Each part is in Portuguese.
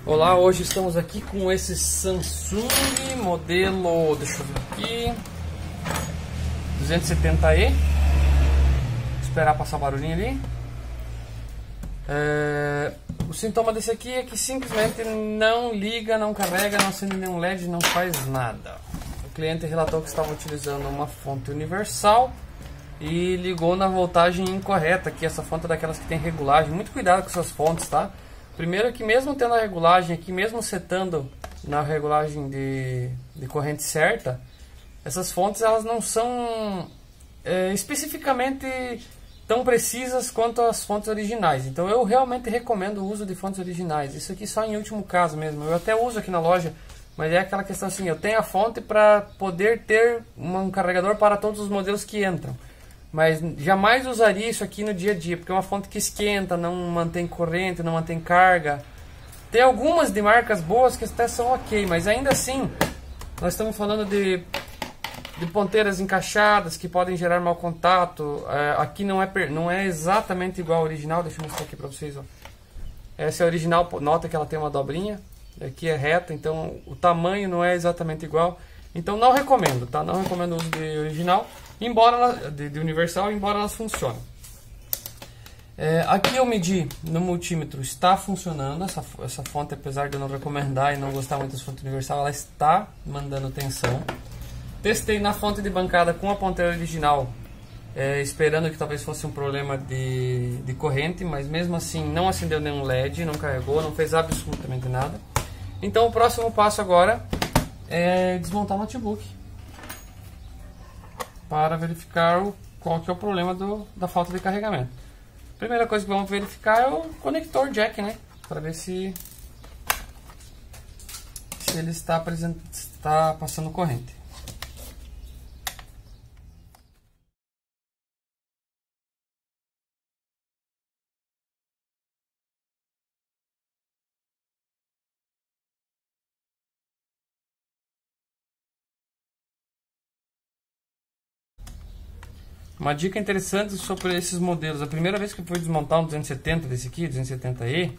Olá, hoje estamos aqui com esse Samsung modelo, deixa eu ver aqui, 270E. Esperar passar o barulhinho ali. O sintoma desse aqui é que simplesmente não liga, não carrega, não acende nenhum LED, não faz nada. O cliente relatou que estava utilizando uma fonte universal e ligou na voltagem incorreta, que essa fonte é daquelas que tem regulagem. Muito cuidado com essas fontes, tá? Primeiro que mesmo tendo a regulagem aqui, mesmo setando na regulagem de corrente certa, essas fontes elas não são especificamente tão precisas quanto as fontes originais. Então eu realmente recomendo o uso de fontes originais. Isso aqui só em último caso mesmo. Eu até uso aqui na loja, mas é aquela questão assim, eu tenho a fonte para poder ter um carregador para todos os modelos que entram. Mas jamais usaria isso aqui no dia a dia, porque é uma fonte que esquenta, não mantém corrente, não mantém carga. Tem algumas de marcas boas que até são ok, mas ainda assim, nós estamos falando de ponteiras encaixadas que podem gerar mau contato. Aqui não é exatamente igual ao original, deixa eu mostrar aqui para vocês. Ó. Essa é a original, nota que ela tem uma dobrinha, aqui é reta, então o tamanho não é exatamente igual. Então não recomendo, tá? Não recomendo o uso de original. Embora de universal, embora elas funcionem. Aqui eu medi no multímetro, está funcionando essa fonte, apesar de eu não recomendar e não gostar muito das fontes universal, ela está mandando tensão. Testei na fonte de bancada com a ponteira original, esperando que talvez fosse um problema de corrente, mas mesmo assim não acendeu nenhum LED, não carregou, não fez absolutamente nada. Então o próximo passo agora é desmontar o notebook para verificar qual que é o problema da falta de carregamento. Primeira coisa que vamos verificar é o conector jack, né? Para ver se ele está passando corrente. Uma dica interessante sobre esses modelos. A primeira vez que eu fui desmontar um 270 desse aqui, 270E,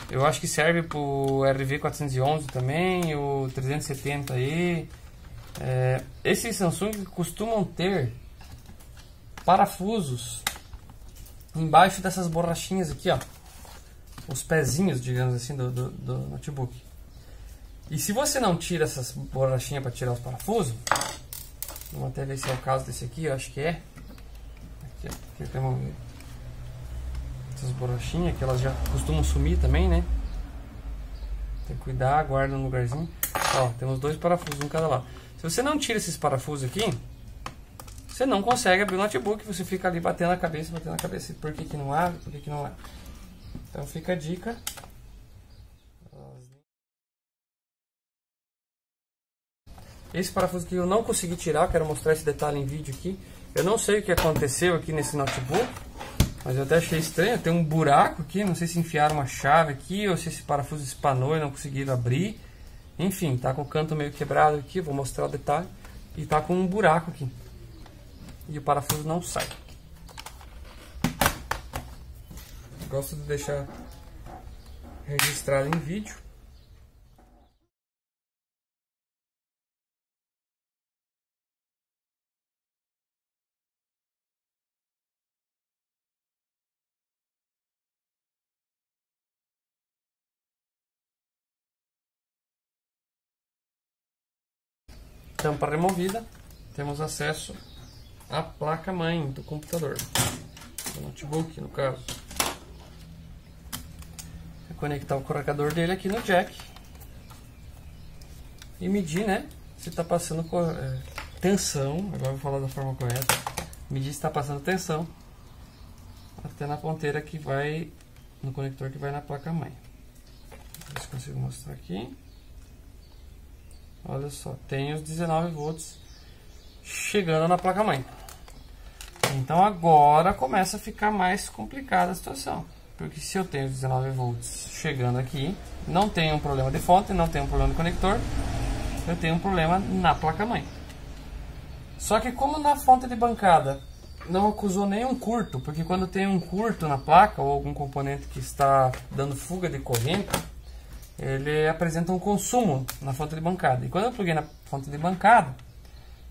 eu acho que serve para o RV411 também, o 370E. Esses Samsung costumam ter parafusos embaixo dessas borrachinhas aqui, ó, os pezinhos, digamos assim, do notebook. E se você não tira essas borrachinhas para tirar os parafusos, vamos até ver se é o caso desse aqui, eu acho que é. Aqui temos essas borrachinhas que elas já costumam sumir também, né? Tem que cuidar, guarda no lugarzinho. Ó, temos dois parafusos, um cada lado. Se você não tira esses parafusos aqui, você não consegue abrir o notebook. Você fica ali batendo a cabeça. Por que que não abre? Por que que não abre? Então fica a dica. Esse parafuso aqui eu não consegui tirar, quero mostrar esse detalhe em vídeo aqui. Eu não sei o que aconteceu aqui nesse notebook, mas eu até achei estranho. Tem um buraco aqui, não sei se enfiaram uma chave aqui ou se esse parafuso espanou e não conseguiram abrir. Enfim, tá com o canto meio quebrado aqui, vou mostrar o detalhe. E tá com um buraco aqui. E o parafuso não sai. Gosto de deixar registrado em vídeo. Tampa removida, temos acesso à placa-mãe do computador, do notebook no caso. Vou conectar o carregador dele aqui no jack e medir, né, se está passando tensão. Agora eu vou falar da forma correta. Medir se está passando tensão até na ponteira que vai no conector que vai na placa-mãe. Ver se consigo mostrar aqui. Olha só, tem os 19 volts chegando na placa-mãe. Então agora começa a ficar mais complicada a situação. Porque se eu tenho 19 volts chegando aqui, não tem um problema de fonte, não tem um problema de conector, eu tenho um problema na placa-mãe. Só que como na fonte de bancada não acusou nenhum curto, porque quando tem um curto na placa ou algum componente que está dando fuga de corrente, ele apresenta um consumo na fonte de bancada. E quando eu pluguei na fonte de bancada,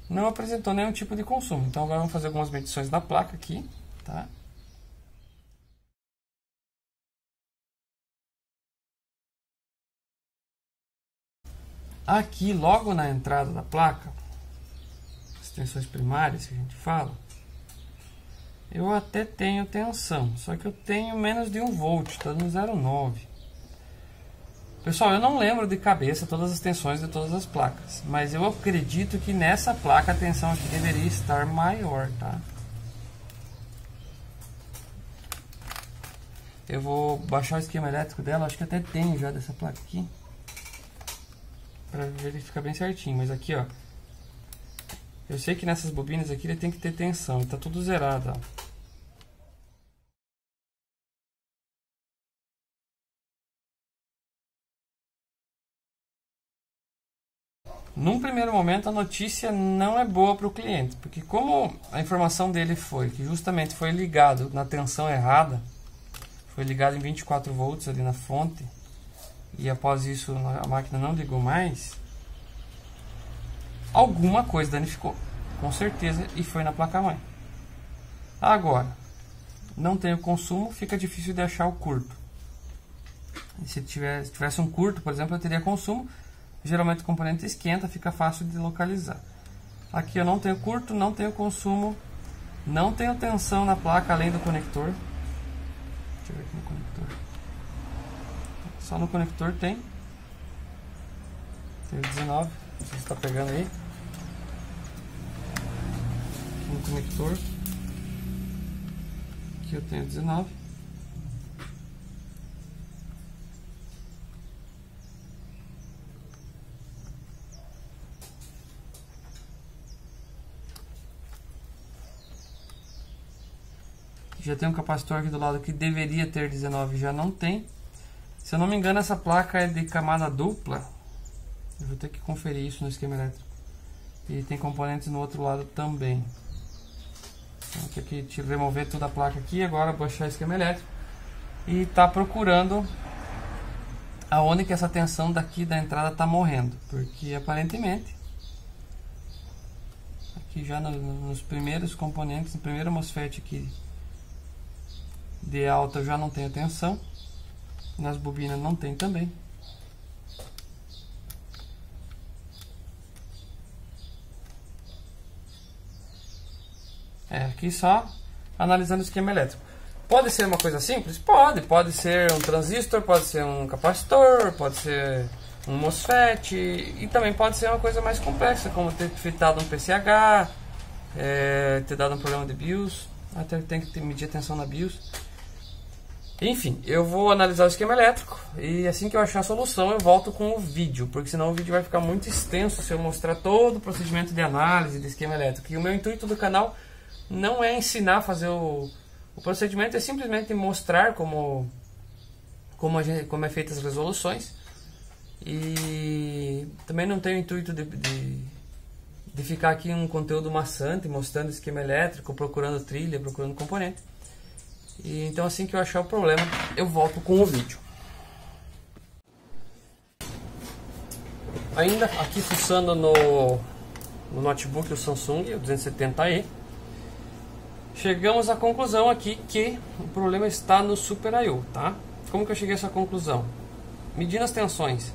não apresentou nenhum tipo de consumo. Então agora vamos fazer algumas medições da placa aqui, tá? Aqui, logo na entrada da placa, as tensões primárias que a gente fala, eu até tenho tensão, só que eu tenho menos de 1 volt, está no 0,9. Pessoal, eu não lembro de cabeça todas as tensões de todas as placas, mas eu acredito que nessa placa a tensão aqui deveria estar maior, tá? Eu vou baixar o esquema elétrico dela, acho que até tenho já dessa placa aqui, para verificar bem certinho, mas aqui ó, eu sei que nessas bobinas aqui ele tem que ter tensão, e tá tudo zerado, ó. Num primeiro momento a notícia não é boa para o cliente, porque como a informação dele foi que justamente foi ligado na tensão errada, foi ligado em 24 volts ali na fonte, e após isso a máquina não ligou mais, alguma coisa danificou, com certeza, e foi na placa-mãe. Agora, não tem o consumo, fica difícil de achar o curto. E se tivesse um curto, por exemplo, eu teria consumo. Geralmente o componente esquenta, fica fácil de localizar. Aqui eu não tenho curto, não tenho consumo, não tenho tensão na placa além do conector. Deixa eu ver aqui no conector. Só no conector tem 19, não sei se está pegando aí. Aqui no conector, aqui eu tenho 19. Já tem um capacitor aqui do lado que deveria ter 19, já não tem. Se eu não me engano, essa placa é de camada dupla. Eu vou ter que conferir isso no esquema elétrico. E tem componentes no outro lado também. Então, vou ter que remover toda a placa aqui, agora baixar o esquema elétrico. E tá procurando aonde que essa tensão daqui da entrada está morrendo. Porque aparentemente, aqui já nos primeiros componentes, no primeiro MOSFET aqui de alta eu já não tenho tensão, nas bobinas não tem também. Aqui só analisando o esquema elétrico. Pode ser uma coisa simples? Pode ser um transistor, pode ser um capacitor, pode ser um MOSFET, e também pode ser uma coisa mais complexa, como ter fritado um PCH, ter dado um problema de BIOS, até tem que medir a tensão na BIOS. Enfim, eu vou analisar o esquema elétrico e assim que eu achar a solução eu volto com o vídeo, porque senão o vídeo vai ficar muito extenso se eu mostrar todo o procedimento de análise do esquema elétrico. E o meu intuito do canal não é ensinar a fazer o procedimento, é simplesmente mostrar como é feitas as resoluções. E também não tenho o intuito de ficar aqui um conteúdo maçante, mostrando o esquema elétrico, procurando trilha, procurando componente. E então assim que eu achar o problema, eu volto com o vídeo. Ainda aqui fuçando no notebook, o Samsung, o 270e, chegamos à conclusão aqui que o problema está no Super I/O, tá? Como que eu cheguei a essa conclusão? Medindo as tensões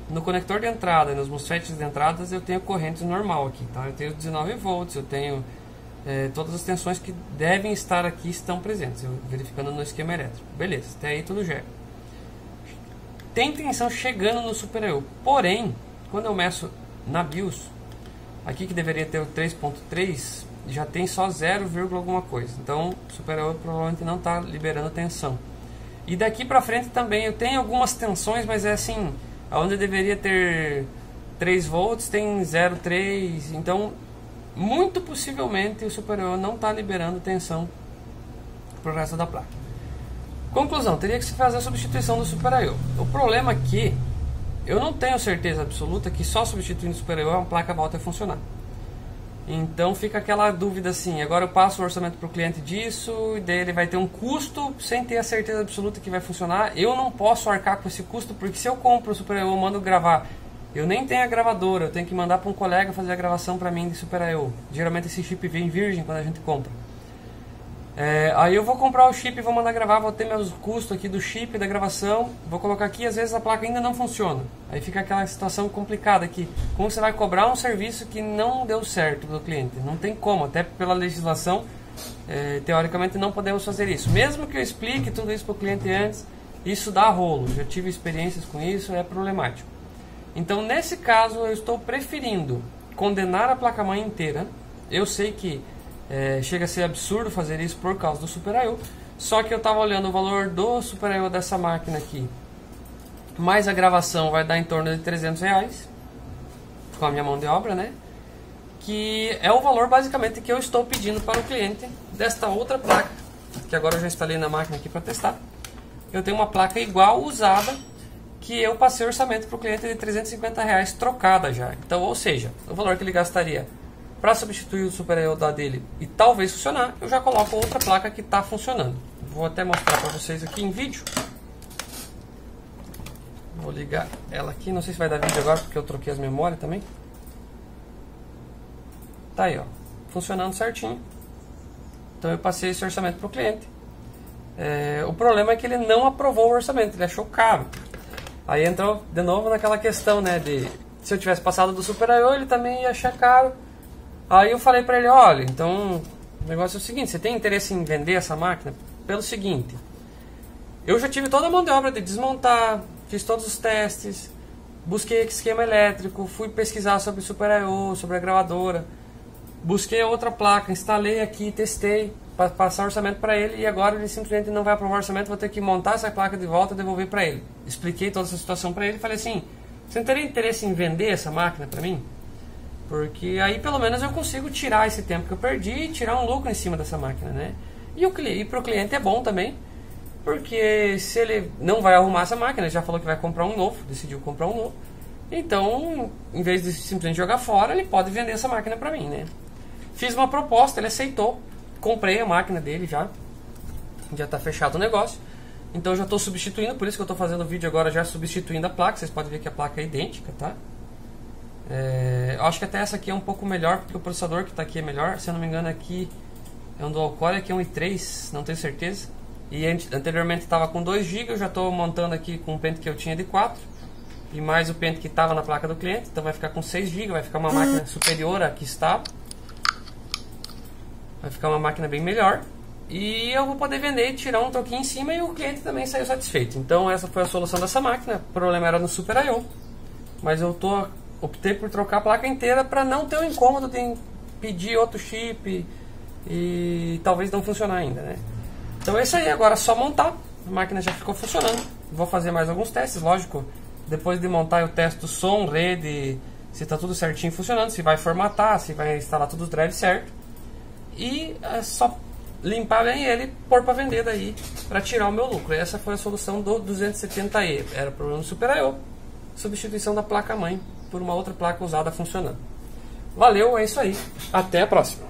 no conector de entrada e nos MOSFETs de entradas, eu tenho corrente normal aqui, tá? Eu tenho 19 volts, eu tenho todas as tensões que devem estar aqui estão presentes, eu verificando no esquema elétrico. Beleza, até aí tudo já. Tem tensão chegando no Super I/O, porém, quando eu meço na BIOS, aqui que deveria ter o 3.3, já tem só 0, alguma coisa. Então o Super I/O provavelmente não está liberando tensão. E daqui para frente também eu tenho algumas tensões, mas é assim, onde deveria ter 3 volts tem 0,3, então muito possivelmente o Super I/O não está liberando tensão para o resto da placa. Conclusão, teria que se fazer a substituição do Super I/O. O problema é que eu não tenho certeza absoluta que só substituindo o Super I/O a placa volta a funcionar. Então fica aquela dúvida assim, agora eu passo o orçamento para o cliente disso, e daí ele vai ter um custo sem ter a certeza absoluta que vai funcionar. Eu não posso arcar com esse custo, porque se eu compro o Super I/O, eu mando gravar, eu nem tenho a gravadora, eu tenho que mandar para um colega fazer a gravação para mim de Super I/O. Geralmente esse chip vem virgem quando a gente compra. Aí eu vou comprar o chip e vou mandar gravar, vou ter meus custos aqui do chip, da gravação, vou colocar aqui, às vezes a placa ainda não funciona. Aí fica aquela situação complicada aqui, como você vai cobrar um serviço que não deu certo do cliente? Não tem como, até pela legislação, teoricamente não podemos fazer isso. Mesmo que eu explique tudo isso para o cliente antes, isso dá rolo, já tive experiências com isso, é problemático. Então nesse caso eu estou preferindo condenar a placa-mãe inteira. Eu sei que chega a ser absurdo fazer isso por causa do Super I/O, só que eu estava olhando o valor do Super I/O dessa máquina aqui, mais a gravação vai dar em torno de R$300 com a minha mão de obra, né? Que é o valor basicamente que eu estou pedindo para o cliente desta outra placa, que agora eu já instalei na máquina aqui para testar. Eu tenho uma placa igual usada, que eu passei o orçamento para o cliente de R$350 trocada já. Então, ou seja, o valor que ele gastaria para substituir o Super I/O da dele e talvez funcionar, eu já coloco outra placa que está funcionando. Vou até mostrar para vocês aqui em vídeo. Vou ligar ela aqui, não sei se vai dar vídeo agora porque eu troquei as memórias também. Tá aí, ó, funcionando certinho. Então eu passei esse orçamento para o cliente. O problema é que ele não aprovou o orçamento, ele achou caro. Aí entrou de novo naquela questão, né, de se eu tivesse passado do Super I/O, ele também ia achar caro. Aí eu falei pra ele, olha, então o negócio é o seguinte, você tem interesse em vender essa máquina? Pelo seguinte, eu já tive toda a mão de obra de desmontar, fiz todos os testes, busquei esquema elétrico, fui pesquisar sobre o Super I/O, sobre a gravadora, busquei outra placa, instalei aqui, testei, para passar orçamento para ele, e agora ele simplesmente não vai aprovar o orçamento, vou ter que montar essa placa de volta e devolver para ele. Expliquei toda essa situação para ele e falei assim, você não teria interesse em vender essa máquina para mim? Porque aí pelo menos eu consigo tirar esse tempo que eu perdi e tirar um lucro em cima dessa máquina, né? E para o cliente é bom também, porque se ele não vai arrumar essa máquina, ele já falou que vai comprar um novo, decidiu comprar um novo, então em vez de simplesmente jogar fora, ele pode vender essa máquina para mim, né? Fiz uma proposta, ele aceitou, comprei a máquina dele já está fechado o negócio, então eu já estou substituindo, por isso que eu estou fazendo o vídeo agora já substituindo a placa, vocês podem ver que a placa é idêntica, tá? Acho que até essa aqui é um pouco melhor, porque o processador que está aqui é melhor. Se eu não me engano, aqui é um dual core, aqui é um i3, não tenho certeza. E anteriormente estava com 2 GB, eu já estou montando aqui com o pente que eu tinha de 4 e mais o pente que estava na placa do cliente, então vai ficar com 6 GB, vai ficar uma máquina superior à que está. Vai ficar uma máquina bem melhor e eu vou poder vender e tirar um troquinho em cima, e o cliente também saiu satisfeito. Então essa foi a solução dessa máquina. O problema era no Super I/O, mas eu optei por trocar a placa inteira para não ter o incômodo de pedir outro chip e talvez não funcionar ainda, né? Então é isso aí, agora é só montar. A máquina já ficou funcionando. Vou fazer mais alguns testes, lógico. Depois de montar eu testo som, rede, se está tudo certinho funcionando, se vai formatar, se vai instalar todos os drives certo. E é só limpar bem ele e pôr para vender daí, para tirar o meu lucro. Essa foi a solução do 270E. Era problema do Super I/O, substituição da placa-mãe por uma outra placa usada funcionando. Valeu, é isso aí. Até a próxima.